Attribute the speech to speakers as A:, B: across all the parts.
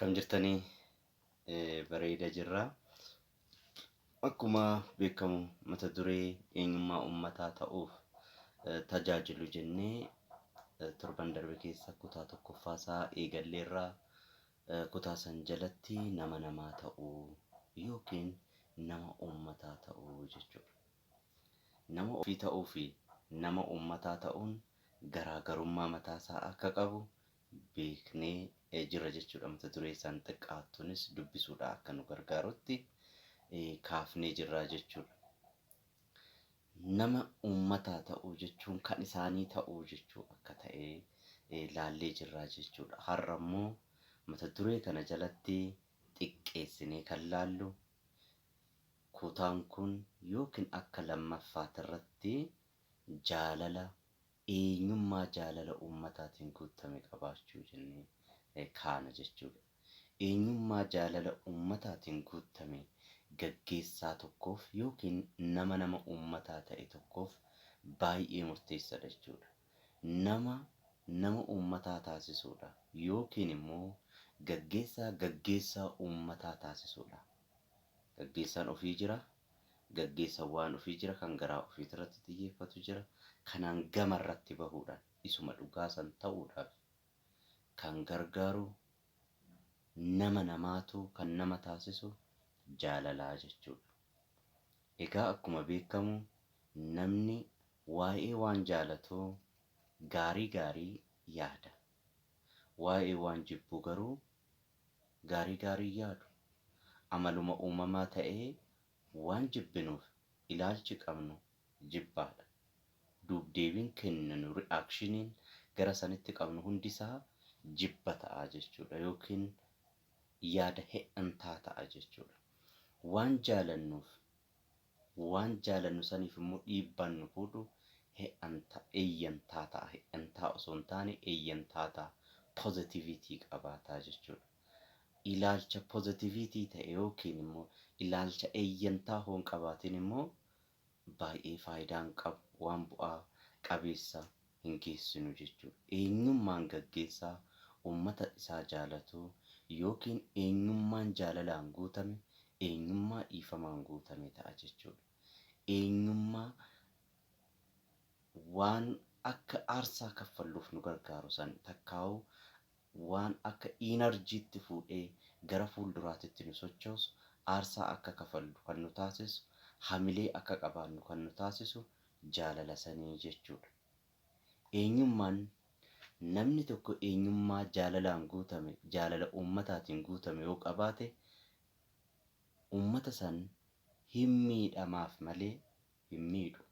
A: Akkam jirtanii bareeda jirra. Akkuma beekamu mata duree eenyummaa uummataa ta'uuf tajaajilu jennee torban darbe keessa kutaa tokkoffaasaa eegalleerraa kutaa san jalatti nama namaa ta'uu yookiin nama uummataa ta'uu jechuudha. Nama ofii ta'uu fi nama uummataa ta'uun garaagarummaa mataasaa akka qabu beeknee jira jechuudha. Mata duree isaan xiqqaattunis dubbisuudha akka nu gargaarutti kaafnee jirra jechuudha. Nama uummataa ta'uu jechuun kan isaanii ta'uu jechuu akka ta'e laallee jirra jechuudha. Har'a immoo mata duree kana jalatti xiqqeessinee kan laallu kutaan kun yookiin akka lammaffaati irratti jaalala eenyummaa jaalala uummataatiin guutame qabaachuu jennee kaana jechuudha. Eenyummaa jaalala uummataatiin guutame gaggeessaa tokkoof yookiin nama uummataa ta'e tokkoof baay'ee murteessaadha jechuudha. Nama uummataa taasisuudha yookiin immoo gaggeessaa uummataa taasisuudha. Gaggeessaan ofii jira, gaggeessawwan ofii jira, kan garaa ofii irratti xiyyeeffatu jira, kanaan gama irratti bahuudhaan isuma dhugaa san ta'uudhaaf kan gargaaru nama namaatu kan nama taasisu jaalalaa jechuudha. Egaa akkuma beekamu namni waa'ee waan jaalatuu gaarii yaada. Waa'ee waan jibbuu garuu gaarii yaadu. Amaluma uumamaa ta'ee waan jibbinuuf ilaalchi qabnu jibbaadha. Duubdeebiin kenninu reaakshiniin gara sanitti qabnu hundisaa jibba ta'a jechuudha yookiin yaada he'antaa ta'a jechuudha. Waan jaalannu saniif immoo dhiibbaan nu fuudhu eeyyantaa ta'a. He'antaa osoo hin taane eeyyantaa ta'a. Pozitiviitii qabaataa jechuudha. Ilaalcha pozitiviitii ta'e yookiin immoo ilaalcha eeyyantaa hoon qabaatiin immoo baay'ee faayidaan qabu waan bu'aa qabeessa hin geessinu jechuudha. Eenyummaan gaggeessaa uummata isaa jaalatu yookiin eenyummaan jaalalaan guutame eenyummaa dhiifamaan guutame ta'a jechuudha. Eenyummaa waan akka aarsaa kaffalluuf nu gargaaru san takkaa'u waan akka iinarjiitti fuudhee gara fuulduraatitti nu sochoosu aarsaa akka kafallu kan nu taasisu hamilee akka qabaannu kan nu taasisu jaalala sanii jechuudha. Eenyummaan namni tokko eenyummaa jaalalaan guutame jaalala uummataatiin guutame yoo qabaate uummata san hin miidhamaaf malee hin miidhu.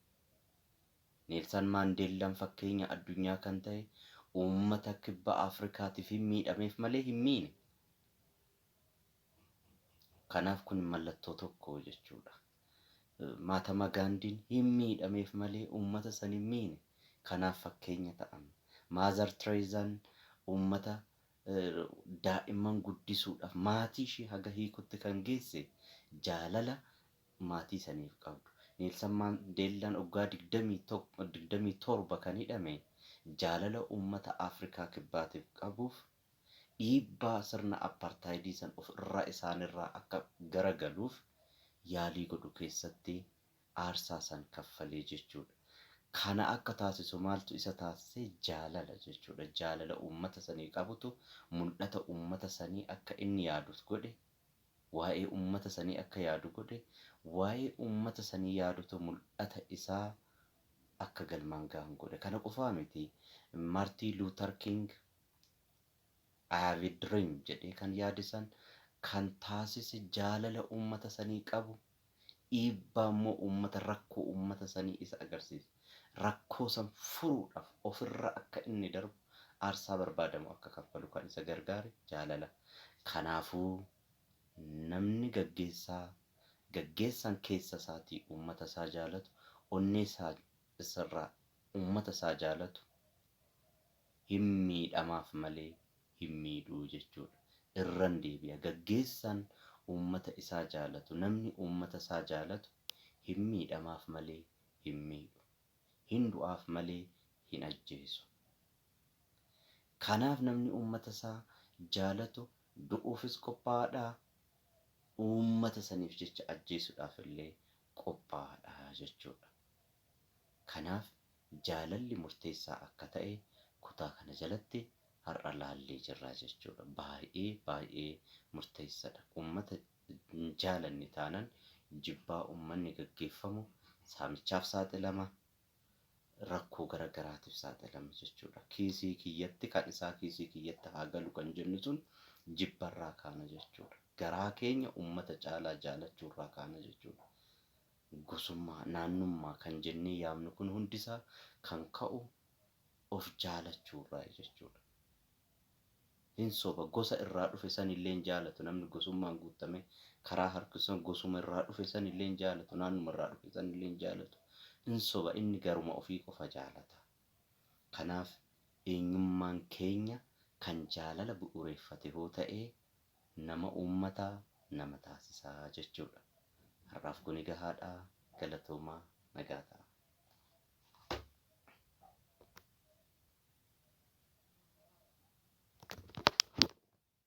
A: Neelsan Maandeellaan fakkeenya addunyaa kan ta'e uummata kibba Afrikaatiif hin miidhameef malee hin miine. Kanaaf kun mallattoo tokko jechuudha. Mahatmaa Gaandiin hin miidhameef malee uummata san hin miine. Kanaaf fakkeenya ta'an. Maazar Tereezaan uummata daa'imman guddisuudhaaf maatii ishee haga hiikutti kan geesse jaalala maatii saniif qabdu. Neelsan Maandeellaan waggaa 27 kan hidhame jaalala uummata Afrikaa kibbaatiif qabuuf dhiibbaa sirna apartaayidii san ofirraa isaanirraa akka garagaluuf yaalii godhu keessatti aarsaa san kaffalee jechuudha. Kana akka taasisu maaltu isa taasise jaalala jechuudha. Jaalala uummata sanii qabutu mul'ata uummata sanii akka inni yaadu godhe. Waa'ee uummata sanii akka yaadu godhe. Waa'ee uummata sanii yaadutu mul'ata isaa akka galmaan gahan godhe. Kana qofaa miti. Maartiin Luuter King I have a dream jedhee kan yaadisan kan taasise jaalala uummata sanii qabu dhiibbaa immoo uummata rakkoo uummata sanii isa agarsiisa. Rakkoo san furuudhaaf ofirra akka inni darbu aarsaa barbaadamu akka kaffalu kan isa gargaare jaalala. Kanaafuu namni gaggeessaan keessa isaatii uummata isaa jaalatu onnee isaa isarraa uummata isaa jaalatu hin miidhamaaf malee hin miidhuu jechuudha. Irran deebi'a. Gaggeessaan uummata isaa jaalatu namni uummata isaa jaalatu hin miidhamaaf malee hin miidhu. Hin du'aaf malee hin ajjeesu. Kanaaf namni uummata isaa jaalatu du'uufis qophaa'aadha, uummata saniif jecha ajjeesuudhaaf illee qophaa'aadha jechuudha. Kanaaf jaalalli murteessaa akka ta'e kutaa kana jalatti har'a laallee jirra jechuudha. Baay'ee murteessaadha. Uummata hin jaalanne taanaan jibbaa uummanni gaggeeffamu saamichaaf saaxilama, rakkoo garagaraatiif saaxilama jechuudha. Kiisii kiyyatti kan isaa kiisii kiyyatti haa galu kan jennu sun jibbarraa kaana jechuudha. Garaa keenya uummata caalaa jaalachuurraa kaana jechuudha. Gosummaa, naannummaa kan jennee yaamnu kun hundisaa kan ka'u of jaalachuurraa jechuudha. Hin soba gosa irraa dhufe san illee hin jaalatu namni gosummaan guutame karaa harkisan gosuma irraa dhufe san illee hin jaalatu, naannuma irraa dhufe san illee hin jaalatu. Hin soba inni garuma ofii qofa jaalata. Kanaaf eenyummaan keenya kan jaalala bu'uureeffate yoo ta'e nama uummataa nama taasisaa jechuudha. Har'aaf kuni gahaadha. Galatoomaa, nagaa ta'a.